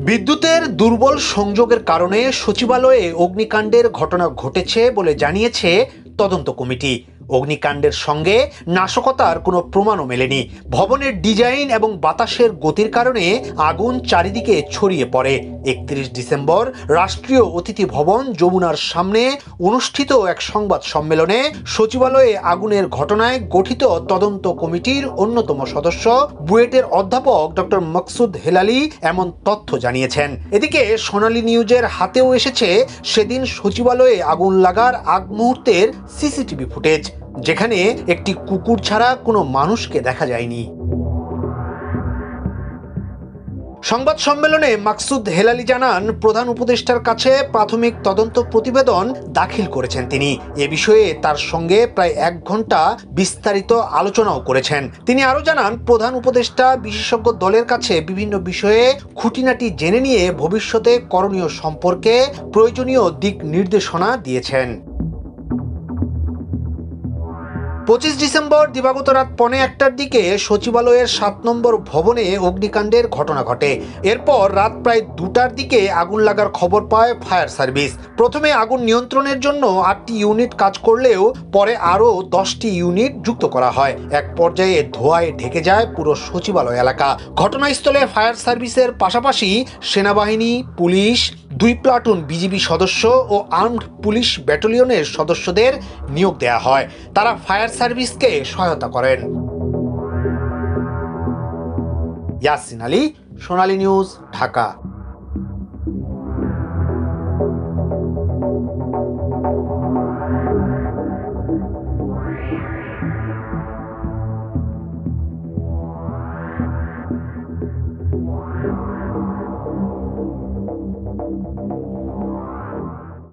বিদ্যুতের দুর্বল সংযোগের কারণে সচিবালয়ে অগ্নিকাণ্ডের ঘটনা ঘটেছে বলে জানিয়েছে তদন্ত কমিটি। অগ্নিকাণ্ডের সঙ্গে নাশকতার কোনো প্রমাণও মেলেনি। ভবনের ডিজাইন এবং বাতাসের গতির কারণে আগুন চারিদিকে ছড়িয়ে পড়ে। 31 ডিসেম্বর রাষ্ট্রীয় অতিথি ভবন যমুনার সামনে অনুষ্ঠিত এক সংবাদ সম্মেলনে সচিবালয়ে আগুনের ঘটনায় গঠিত তদন্ত কমিটির অন্যতম সদস্য বুয়েটের অধ্যাপক ডক্টর মকসুদ হেলালি এমন তথ্য জানিয়েছেন। এদিকে সোনালী নিউজের হাতেও এসেছে সেদিন সচিবালয়ে আগুন লাগার আগ মুহূর্তের সিসিটিভি ফুটেজ, যেখানে একটি কুকুর ছাড়া কোনো মানুষকে দেখা যায়নি। সংবাদ সম্মেলনে মাকসুদ হেলালি জানান, প্রধান উপদেষ্টার কাছে প্রাথমিক তদন্ত প্রতিবেদন দাখিল করেছেন তিনি। এ বিষয়ে তার সঙ্গে প্রায় 1 ঘন্টা বিস্তারিত আলোচনাও করেছেন। তিনি আরও জানান, প্রধান উপদেষ্টা বিশেষজ্ঞ দলের কাছে বিভিন্ন বিষয়ে খুঁটিনাটি জেনে নিয়ে ভবিষ্যতে করণীয় সম্পর্কে প্রয়োজনীয় দিক নির্দেশনা দিয়েছেন। 25 ডিসেম্বর দিবাগত রাত 1:15টার দিকে সচিবালয়ের 7 নম্বর ভবনে অগ্নিকাণ্ডের ঘটনা ঘটে। এরপর রাত প্রায় 2টার দিকে আগুন লাগার খবর পায় ফায়ার সার্ভিস। প্রথমে আগুন নিয়ন্ত্রণের জন্য 8টি ইউনিট কাজ করলেও পরে আরও 10টি ইউনিট যুক্ত করা হয়। এক পর্যায়ে ধোঁয়ায় ঢেকে যায় পুরো সচিবালয় এলাকা। ঘটনাস্থলে ফায়ার সার্ভিসের পাশাপাশি সেনাবাহিনী, পুলিশ, 2 প্লাটুন বিজিবি সদস্য ও আর্মড পুলিশ ব্যাটালিয়নের সদস্যদের নিয়োগ দেওয়া হয়। তারা ফায়ার সার্ভিসকে সহায়তা করেন। ইয়াসিন আলী, সোনালী নিউজ, ঢাকা।